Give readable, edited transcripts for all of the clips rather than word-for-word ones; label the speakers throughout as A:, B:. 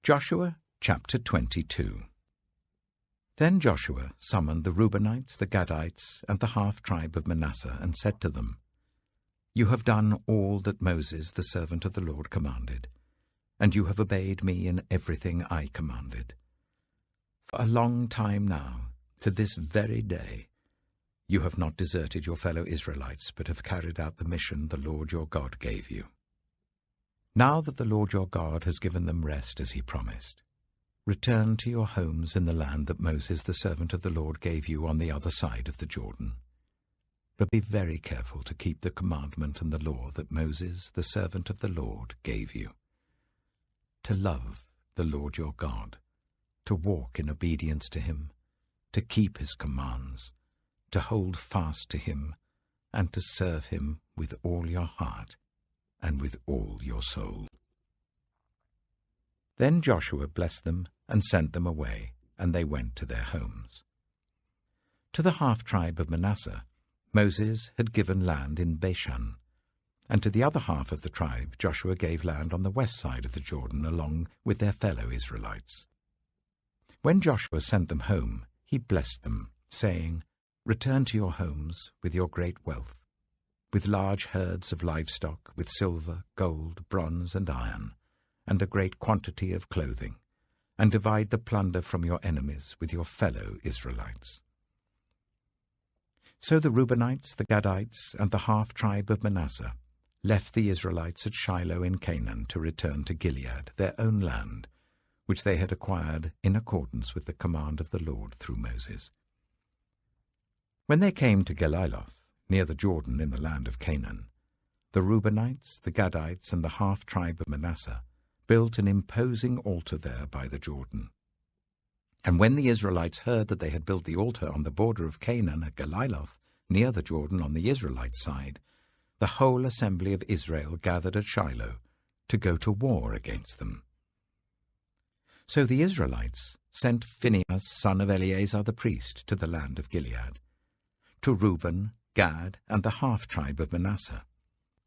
A: Joshua chapter 22. Then Joshua summoned the Reubenites, the Gadites, and the half-tribe of Manasseh, and said to them, You have done all that Moses, the servant of the Lord, commanded, and you have obeyed me in everything I commanded. For a long time now, to this very day, you have not deserted your fellow Israelites, but have carried out the mission the Lord your God gave you. Now that the Lord your God has given them rest as he promised, return to your homes in the land that Moses, the servant of the Lord, gave you on the other side of the Jordan. But be very careful to keep the commandment and the law that Moses, the servant of the Lord, gave you. To love the Lord your God, to walk in obedience to him, to keep his commands, to hold fast to him, and to serve him with all your heart and with all your soul. Then Joshua blessed them and sent them away, and they went to their homes. To the half-tribe of Manasseh, Moses had given land in Bashan, and to the other half of the tribe Joshua gave land on the west side of the Jordan along with their fellow Israelites. When Joshua sent them home, he blessed them, saying, Return to your homes with your great wealth, with large herds of livestock, with silver, gold, bronze, and iron, and a great quantity of clothing, and divide the plunder from your enemies with your fellow Israelites. So the Reubenites, the Gadites, and the half-tribe of Manasseh left the Israelites at Shiloh in Canaan to return to Gilead, their own land, which they had acquired in accordance with the command of the Lord through Moses. When they came to Geliloth, near the Jordan in the land of Canaan, the Reubenites, the Gadites, and the half-tribe of Manasseh built an imposing altar there by the Jordan. And when the Israelites heard that they had built the altar on the border of Canaan at Geliloth, near the Jordan on the Israelite side, the whole assembly of Israel gathered at Shiloh to go to war against them. So the Israelites sent Phinehas, son of Eleazar the priest, to the land of Gilead, to Reuben, Gad, and the half-tribe of Manasseh.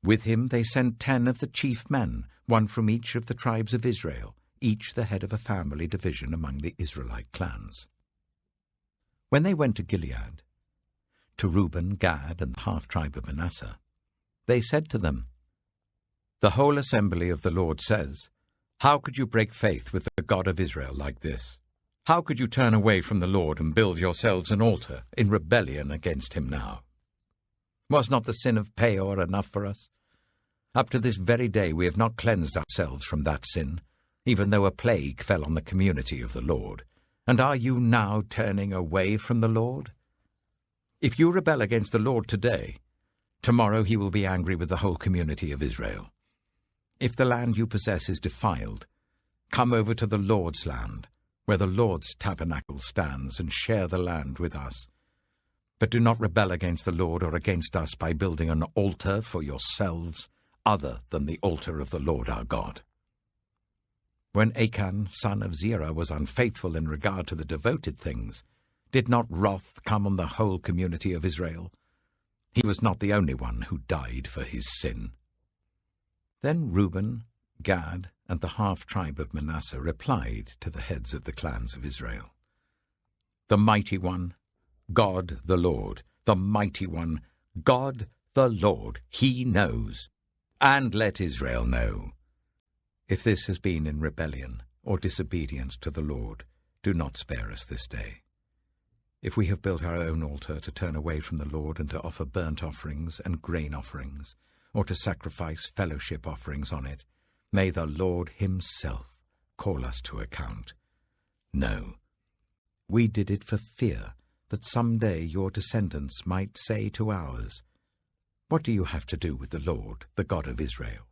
A: With him they sent 10 of the chief men, one from each of the tribes of Israel, each the head of a family division among the Israelite clans. When they went to Gilead, to Reuben, Gad, and the half-tribe of Manasseh, they said to them, The whole assembly of the Lord says, How could you break faith with the God of Israel like this? How could you turn away from the Lord and build yourselves an altar in rebellion against him now? Was not the sin of Peor enough for us? Up to this very day we have not cleansed ourselves from that sin, even though a plague fell on the community of the Lord. And are you now turning away from the Lord? If you rebel against the Lord today, tomorrow he will be angry with the whole community of Israel. If the land you possess is defiled, come over to the Lord's land, where the Lord's tabernacle stands, and share the land with us. But do not rebel against the Lord or against us by building an altar for yourselves, other than the altar of the Lord our God. When Achan, son of Zerah, was unfaithful in regard to the devoted things, did not wrath come on the whole community of Israel? He was not the only one who died for his sin. Then Reuben, Gad, and the half-tribe of Manasseh replied to the heads of the clans of Israel, The mighty one, God the Lord, the mighty one, God the Lord, he knows, and let Israel know. If this has been in rebellion or disobedience to the Lord, do not spare us this day. If we have built our own altar to turn away from the Lord and to offer burnt offerings and grain offerings, or to sacrifice fellowship offerings on it, may the Lord himself call us to account. No, we did it for fear that some day your descendants might say to ours, What do you have to do with the Lord, the God of Israel?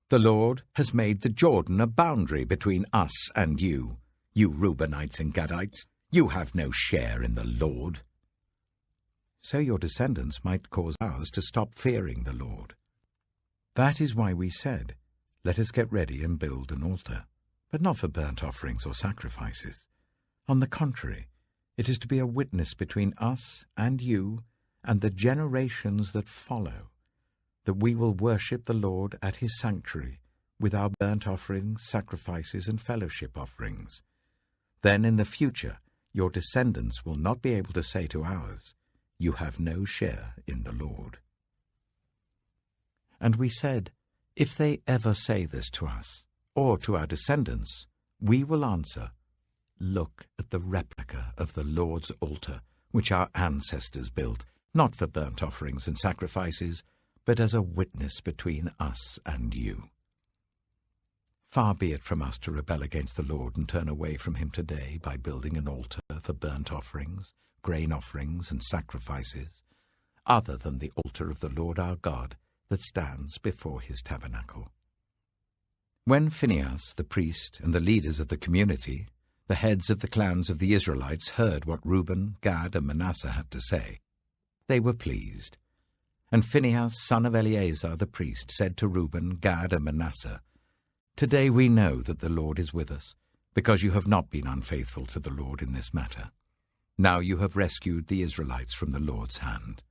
A: The Lord has made the Jordan a boundary between us and you, you Reubenites and Gadites. You have no share in the Lord. So your descendants might cause ours to stop fearing the Lord. That is why we said, Let us get ready and build an altar, but not for burnt offerings or sacrifices. On the contrary, it is to be a witness between us and you and the generations that follow, that we will worship the Lord at his sanctuary with our burnt offerings, sacrifices, and fellowship offerings. Then in the future your descendants will not be able to say to ours, 'You have no share in the Lord.'" And we said, "If they ever say this to us, or to our descendants, we will answer, 'Look at the replica of the Lord's altar, which our ancestors built, not for burnt offerings and sacrifices, but as a witness between us and you.' Far be it from us to rebel against the Lord and turn away from him today by building an altar for burnt offerings, grain offerings, and sacrifices, other than the altar of the Lord our God that stands before his tabernacle." When Phinehas, the priest, and the leaders of the community, the heads of the clans of the Israelites, heard what Reuben, Gad, and Manasseh had to say, they were pleased. And Phinehas, son of Eleazar the priest, said to Reuben, Gad, and Manasseh, "Today we know that the Lord is with us, because you have not been unfaithful to the Lord in this matter. Now you have rescued the Israelites from the Lord's hand."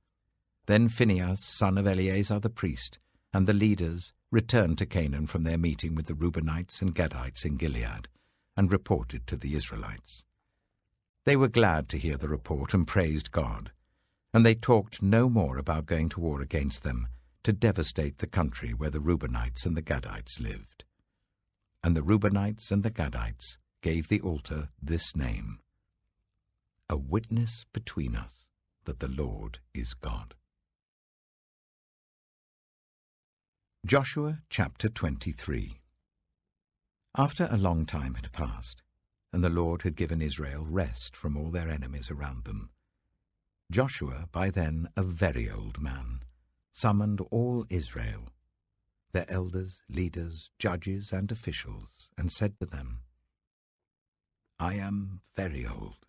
A: Then Phinehas, son of Eleazar the priest, and the leaders returned to Canaan from their meeting with the Reubenites and Gadites in Gilead, and reported to the Israelites. They were glad to hear the report and praised God, and they talked no more about going to war against them to devastate the country where the Reubenites and the Gadites lived. And the Reubenites and the Gadites gave the altar this name: "A witness between us that the Lord is God." Joshua chapter 23. After a long time had passed, and the Lord had given Israel rest from all their enemies around them, Joshua, by then a very old man, summoned all Israel, their elders, leaders, judges, and officials, and said to them, "I am very old.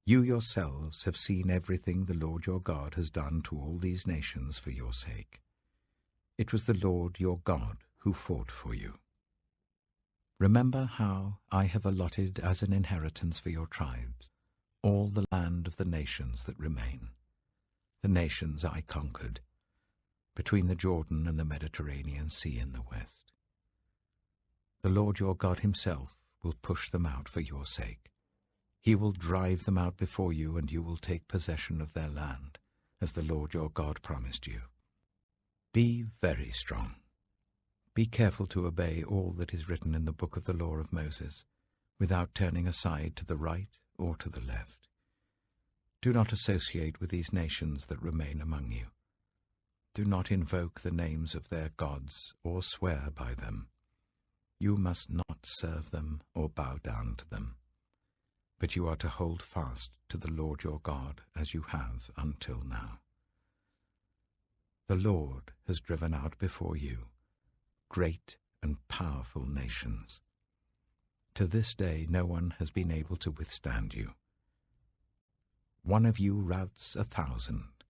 A: You yourselves have seen everything the Lord your God has done to all these nations for your sake. It was the Lord your God who fought for you. Remember how I have allotted as an inheritance for your tribes all the land of the nations that remain, the nations I conquered, between the Jordan and the Mediterranean Sea in the west. The Lord your God himself will push them out for your sake. He will drive them out before you, and you will take possession of their land, as the Lord your God promised you. Be very strong. Be careful to obey all that is written in the book of the law of Moses, without turning aside to the right or to the left. Do not associate with these nations that remain among you. Do not invoke the names of their gods or swear by them. You must not serve them or bow down to them. But you are to hold fast to the Lord your God as you have until now. The Lord has driven out before you great and powerful nations. To this day no one has been able to withstand you. One of you routs 1,000,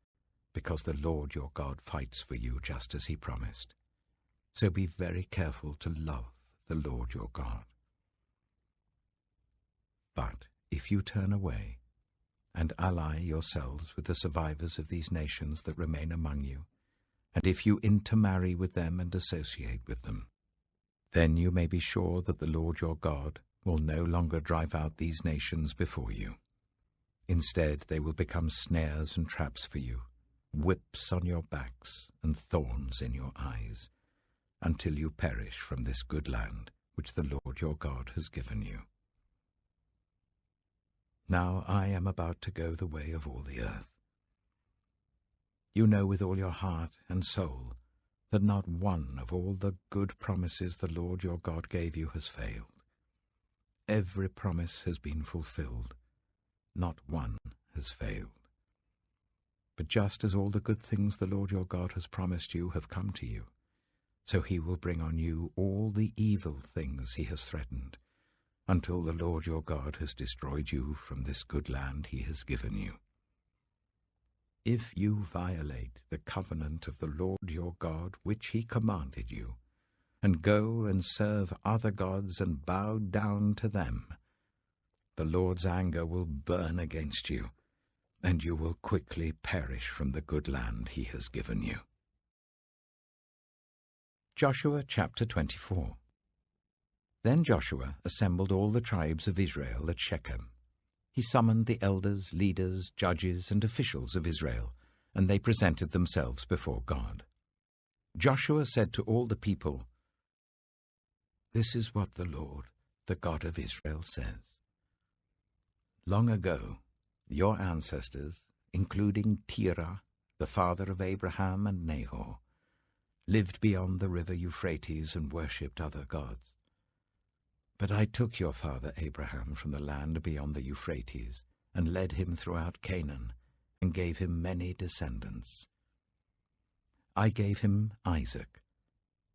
A: because the Lord your God fights for you just as he promised. So be very careful to love the Lord your God. But if you turn away and ally yourselves with the survivors of these nations that remain among you, and if you intermarry with them and associate with them, then you may be sure that the Lord your God will no longer drive out these nations before you. Instead, they will become snares and traps for you, whips on your backs and thorns in your eyes, until you perish from this good land which the Lord your God has given you. Now I am about to go the way of all the earth. You know with all your heart and soul that not one of all the good promises the Lord your God gave you has failed. Every promise has been fulfilled. Not one has failed. But just as all the good things the Lord your God has promised you have come to you, so he will bring on you all the evil things he has threatened, until the Lord your God has destroyed you from this good land he has given you. If you violate the covenant of the Lord your God which he commanded you, and go and serve other gods and bow down to them, the Lord's anger will burn against you, and you will quickly perish from the good land he has given you. Joshua chapter 24. Then Joshua assembled all the tribes of Israel at Shechem. He summoned the elders, leaders, judges, and officials of Israel, and they presented themselves before God. Joshua said to all the people, "This is what the Lord, the God of Israel, says. Long ago, your ancestors, including Terah, the father of Abraham and Nahor, lived beyond the river Euphrates and worshipped other gods. But I took your father Abraham from the land beyond the Euphrates and led him throughout Canaan and gave him many descendants. I gave him Isaac,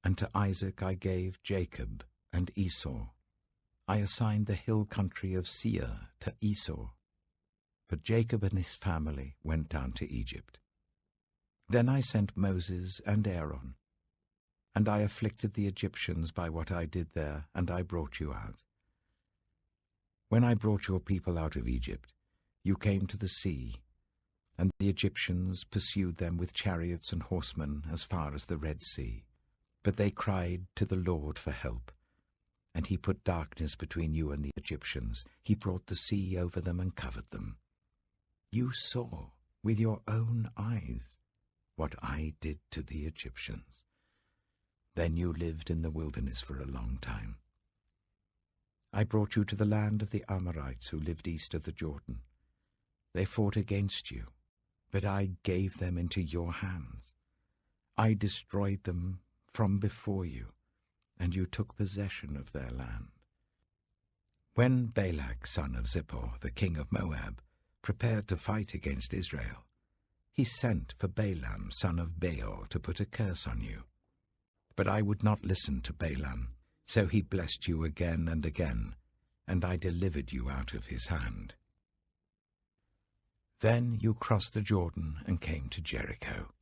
A: and to Isaac I gave Jacob and Esau. I assigned the hill country of Seir to Esau, but Jacob and his family went down to Egypt. Then I sent Moses and Aaron, and I afflicted the Egyptians by what I did there, and I brought you out. When I brought your people out of Egypt, you came to the sea, and the Egyptians pursued them with chariots and horsemen as far as the Red Sea. But they cried to the Lord for help, and he put darkness between you and the Egyptians. He brought the sea over them and covered them. You saw with your own eyes what I did to the Egyptians. Then you lived in the wilderness for a long time. I brought you to the land of the Amorites who lived east of the Jordan. They fought against you, but I gave them into your hands. I destroyed them from before you, and you took possession of their land. When Balak, son of Zippor, the king of Moab, prepared to fight against Israel, he sent for Balaam, son of Beor, to put a curse on you. But I would not listen to Balaam, so he blessed you again and again, and I delivered you out of his hand. Then you crossed the Jordan and came to Jericho.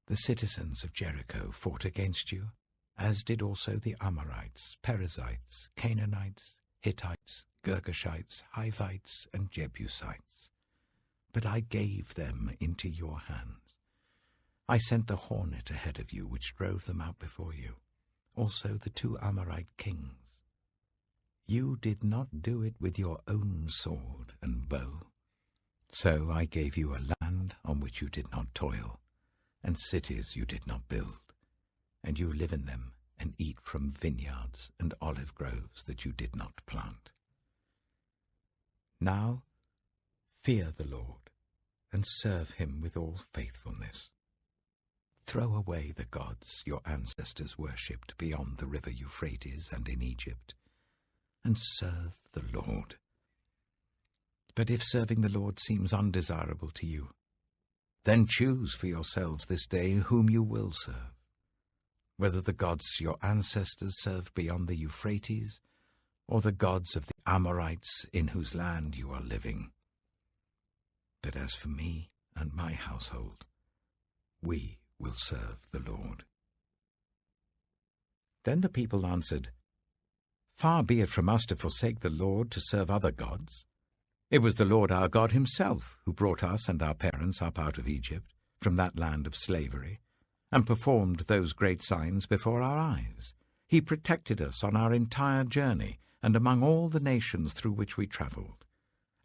A: The citizens of Jericho fought against you, as did also the Amorites, Perizzites, Canaanites, Hittites, Girgashites, Hivites, and Jebusites. But I gave them into your hands. I sent the hornet ahead of you, which drove them out before you, also the 2 Amorite kings. You did not do it with your own sword and bow. So I gave you a land on which you did not toil, and cities you did not build, and you live in them and eat from vineyards and olive groves that you did not plant. Now fear the Lord and serve him with all faithfulness. Throw away the gods your ancestors worshipped beyond the river Euphrates and in Egypt, and serve the Lord. But if serving the Lord seems undesirable to you, then choose for yourselves this day whom you will serve, whether the gods your ancestors served beyond the Euphrates, or the gods of the Amorites in whose land you are living. But as for me and my household, we will serve the Lord." Then the people answered, "Far be it from us to forsake the Lord to serve other gods. It was the Lord our God himself who brought us and our parents up out of Egypt, from that land of slavery, and performed those great signs before our eyes. He protected us on our entire journey and among all the nations through which we traveled.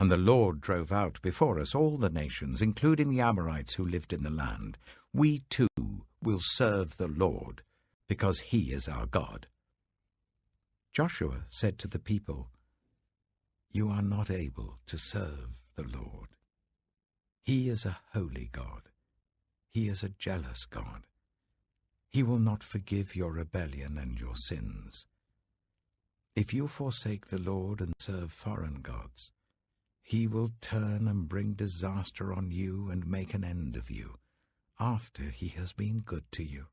A: And the Lord drove out before us all the nations, including the Amorites who lived in the land. We too will serve the Lord, because he is our God." Joshua said to the people, "You are not able to serve the Lord. He is a holy God. He is a jealous God. He will not forgive your rebellion and your sins. If you forsake the Lord and serve foreign gods, he will turn and bring disaster on you and make an end of you, after he has been good to you."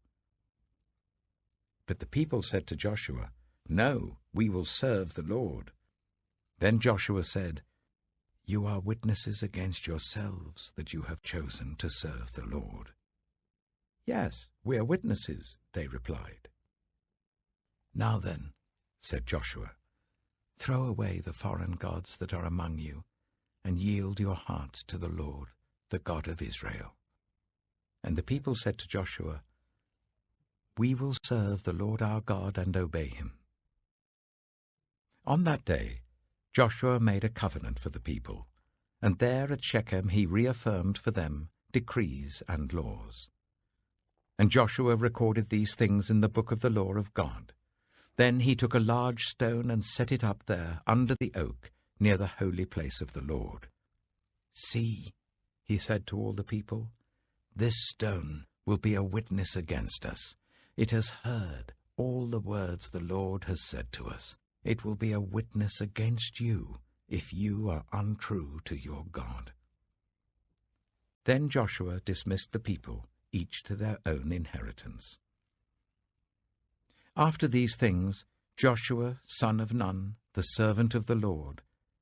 A: But the people said to Joshua, "No, we will serve the Lord." Then Joshua said, "You are witnesses against yourselves that you have chosen to serve the Lord." "Yes, we are witnesses," they replied. "Now then," said Joshua, "throw away the foreign gods that are among you, and yield your hearts to the Lord, the God of Israel." And the people said to Joshua, "We will serve the Lord our God and obey him." On that day, Joshua made a covenant for the people, and there at Shechem he reaffirmed for them decrees and laws. And Joshua recorded these things in the book of the law of God. Then he took a large stone and set it up there under the oak near the holy place of the Lord. "See," he said to all the people, "this stone will be a witness against us. It has heard all the words the Lord has said to us. It will be a witness against you if you are untrue to your God." Then Joshua dismissed the people, each to their own inheritance. After these things, Joshua, son of Nun, the servant of the Lord,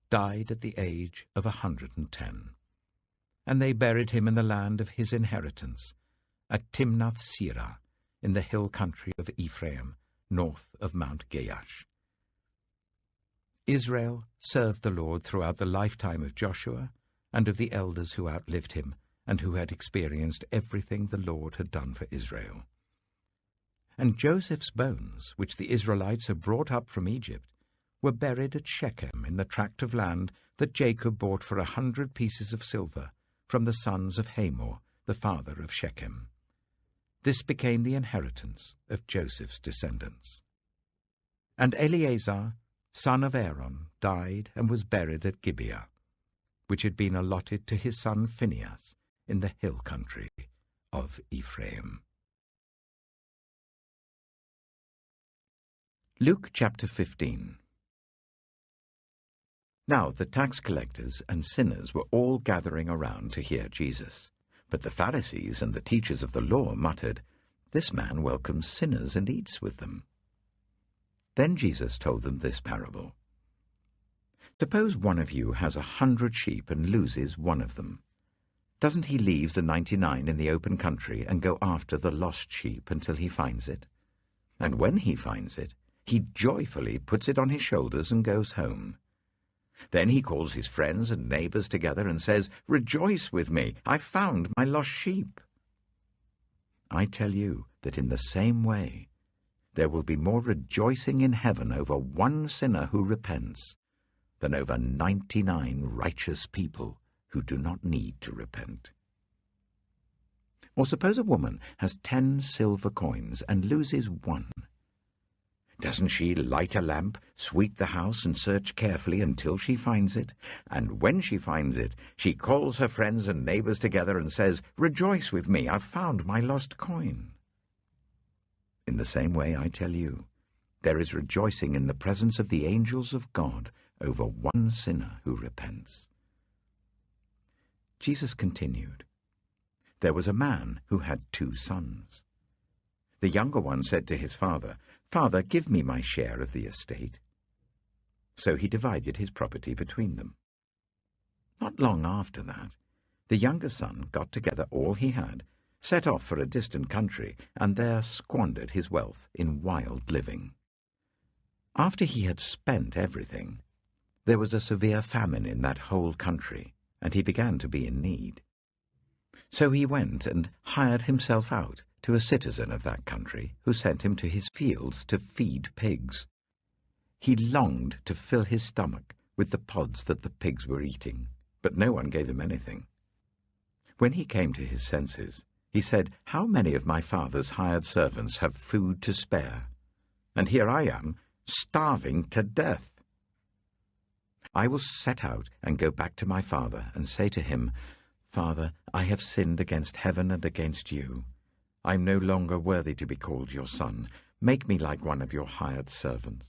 A: died at the age of 110. And they buried him in the land of his inheritance, at Timnath-Serah, in the hill country of Ephraim, north of Mount Gaash. Israel served the Lord throughout the lifetime of Joshua and of the elders who outlived him and who had experienced everything the Lord had done for Israel. And Joseph's bones, which the Israelites had brought up from Egypt, were buried at Shechem in the tract of land that Jacob bought for 100 pieces of silver from the sons of Hamor, the father of Shechem. This became the inheritance of Joseph's descendants. And Eleazar, son of Aaron, died and was buried at Gibeah, which had been allotted to his son Phinehas in the hill country of Ephraim. Luke chapter 15. Now the tax collectors and sinners were all gathering around to hear Jesus. But the Pharisees and the teachers of the law muttered, "This man welcomes sinners and eats with them." Then Jesus told them this parable. "Suppose one of you has 100 sheep and loses one of them. Doesn't he leave the 99 in the open country and go after the lost sheep until he finds it? And when he finds it, he joyfully puts it on his shoulders and goes home. Then he calls his friends and neighbors together and says, 'Rejoice with me, I've found my lost sheep.' I tell you that in the same way, there will be more rejoicing in heaven over one sinner who repents than over 99 righteous people who do not need to repent. Or suppose a woman has 10 silver coins and loses one. Doesn't she light a lamp, sweep the house, and search carefully until she finds it? And when she finds it, she calls her friends and neighbors together and says, 'Rejoice with me, I've found my lost coin.' In the same way, I tell you, there is rejoicing in the presence of the angels of God over one sinner who repents." Jesus continued, "There was a man who had 2 sons. The younger one said to his father, 'Father, give me my share of the estate.' So he divided his property between them. Not long after that, the younger son got together all he had, set off for a distant country, and there squandered his wealth in wild living. After he had spent everything, there was a severe famine in that whole country, and he began to be in need. So he went and hired himself out to a citizen of that country, who sent him to his fields to feed pigs. He longed to fill his stomach with the pods that the pigs were eating, but no one gave him anything. When he came to his senses, he said, 'How many of my father's hired servants have food to spare? And here I am, starving to death. I will set out and go back to my father and say to him, Father, I have sinned against heaven and against you. I am no longer worthy to be called your son. Make me like one of your hired servants.'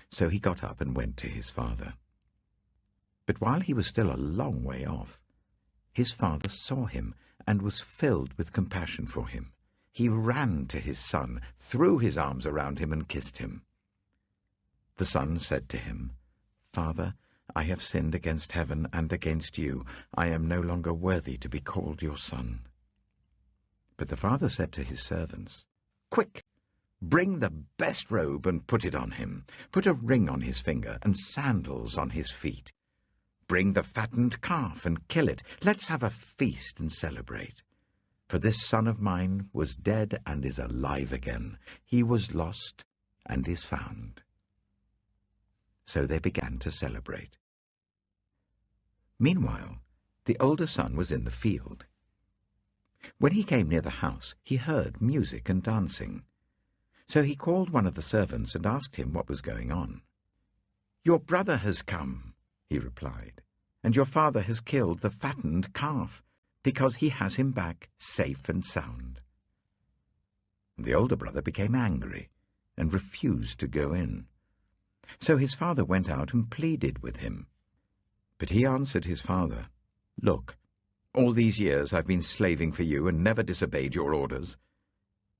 A: So he got up and went to his father. But while he was still a long way off, his father saw him and was filled with compassion for him. He ran to his son, threw his arms around him and kissed him. The son said to him, 'Father, I have sinned against heaven and against you. I am no longer worthy to be called your son.' But the father said to his servants, 'Quick, bring the best robe and put it on him. Put a ring on his finger and sandals on his feet. Bring the fattened calf and kill it. Let's have a feast and celebrate. For this son of mine was dead and is alive again. He was lost and is found." So they began to celebrate. Meanwhile, the older son was in the field. When he came near the house, he heard music and dancing. So he called one of the servants and asked him what was going on. "Your brother has come," he replied, "and your father has killed the fattened calf, because he has him back safe and sound." The older brother became angry and refused to go in. So his father went out and pleaded with him. But he answered his father, "Look, all these years I've been slaving for you and never disobeyed your orders.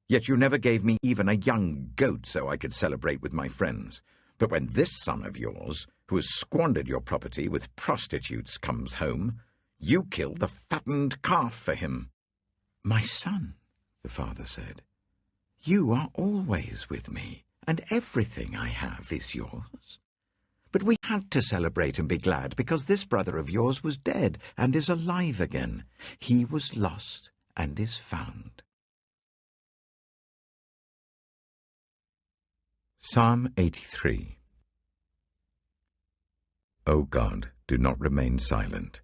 A: Yet you never gave me even a young goat so I could celebrate with my friends. But when this son of yours, who has squandered your property with prostitutes, comes home, you kill the fattened calf for him." "My son," the father said, "you are always with me, and everything I have is yours. But we had to celebrate and be glad because this brother of yours was dead and is alive again. He was lost and is found." Psalm 83. O God, do not remain silent.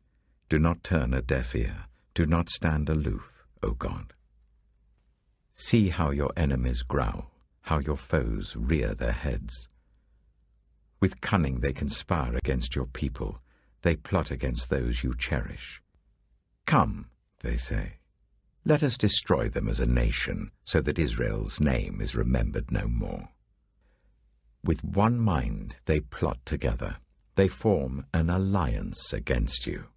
A: Do not turn a deaf ear. Do not stand aloof, O God. See how your enemies growl, how your foes rear their heads. With cunning they conspire against your people. They plot against those you cherish. "Come," they say, "let us destroy them as a nation, so that Israel's name is remembered no more." With one mind they plot together. They form an alliance against you.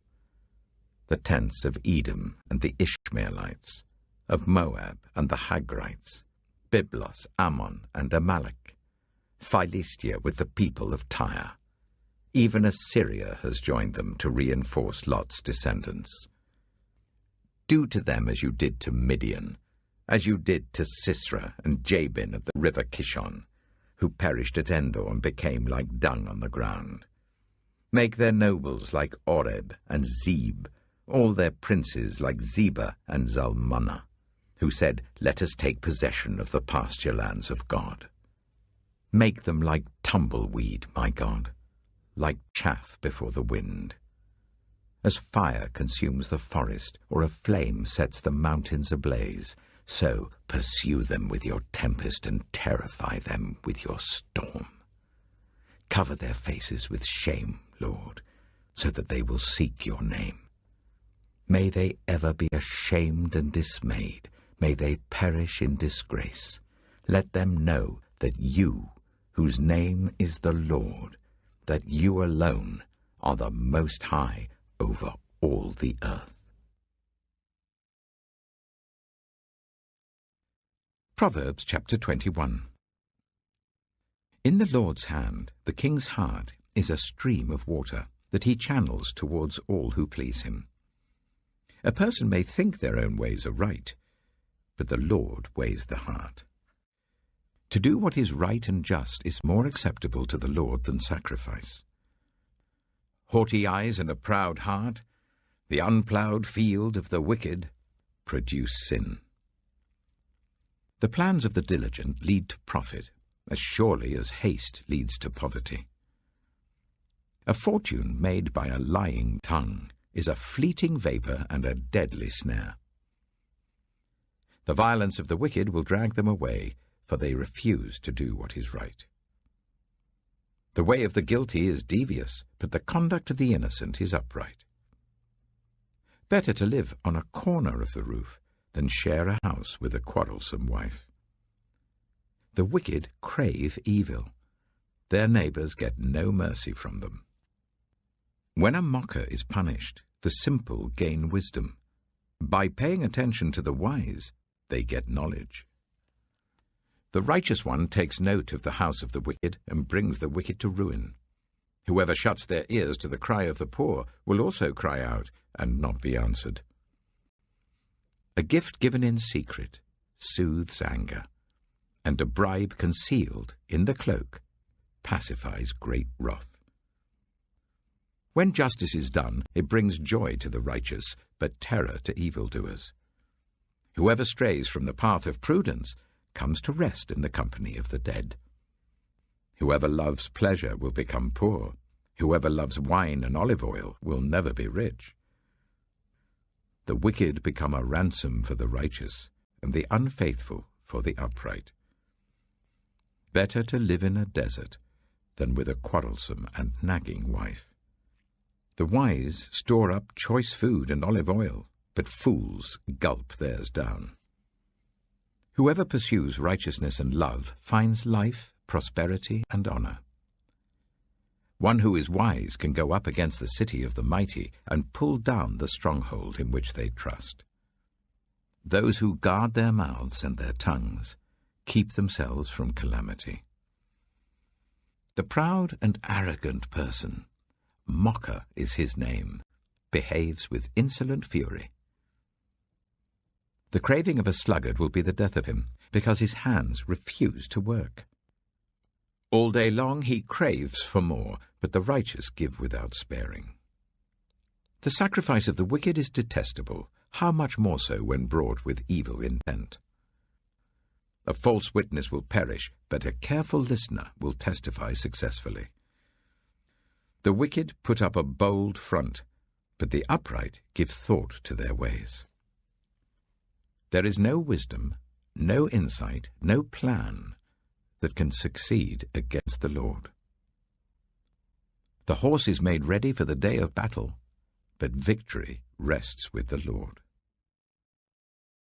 A: The tents of Edom and the Ishmaelites, of Moab and the Hagrites, Byblos, Ammon, and Amalek, Philistia with the people of Tyre. Even Assyria has joined them to reinforce Lot's descendants. Do to them as you did to Midian, as you did to Sisera and Jabin of the river Kishon, who perished at Endor and became like dung on the ground. Make their nobles like Oreb and Zeb, all their princes like Zebah and Zalmunna, who said, "Let us take possession of the pasture lands of God." Make them like tumbleweed, my God, like chaff before the wind. As fire consumes the forest, or a flame sets the mountains ablaze, so pursue them with your tempest and terrify them with your storm. Cover their faces with shame, Lord, so that they will seek your name. May they ever be ashamed and dismayed. May they perish in disgrace. Let them know that you, whose name is the Lord, that you alone are the Most High over all the earth. Proverbs chapter 21. In the Lord's hand, the king's heart is a stream of water that he channels towards all who please him. A person may think their own ways are right, but the Lord weighs the heart. To do what is right and just is more acceptable to the Lord than sacrifice. Haughty eyes and a proud heart, the unploughed field of the wicked, produce sin. The plans of the diligent lead to profit, as surely as haste leads to poverty. A fortune made by a lying tongue is a fleeting vapor and a deadly snare. The violence of the wicked will drag them away, for they refuse to do what is right. The way of the guilty is devious, but the conduct of the innocent is upright. Better to live on a corner of the roof than share a house with a quarrelsome wife. The wicked crave evil. Their neighbors get no mercy from them. When a mocker is punished, the simple gain wisdom. By paying attention to the wise, they get knowledge. The righteous one takes note of the house of the wicked and brings the wicked to ruin. Whoever shuts their ears to the cry of the poor will also cry out and not be answered. A gift given in secret soothes anger, and a bribe concealed in the cloak pacifies great wrath. When justice is done, it brings joy to the righteous, but terror to evildoers. Whoever strays from the path of prudence comes to rest in the company of the dead. Whoever loves pleasure will become poor. Whoever loves wine and olive oil will never be rich. The wicked become a ransom for the righteous, and the unfaithful for the upright. Better to live in a desert than with a quarrelsome and nagging wife. The wise store up choice food and olive oil, but fools gulp theirs down. Whoever pursues righteousness and love finds life, prosperity, and honor. One who is wise can go up against the city of the mighty and pull down the stronghold in which they trust. Those who guard their mouths and their tongues keep themselves from calamity. The proud and arrogant person, mocker is his name, behaves with insolent fury. The craving of a sluggard will be the death of him, because his hands refuse to work. All day long he craves for more, but the righteous give without sparing. The sacrifice of the wicked is detestable, how much more so when brought with evil intent. A false witness will perish, but a careful listener will testify successfully. The wicked put up a bold front, but the upright give thought to their ways. There is no wisdom, no insight, no plan that can succeed against the Lord. The horse is made ready for the day of battle, but victory rests with the Lord.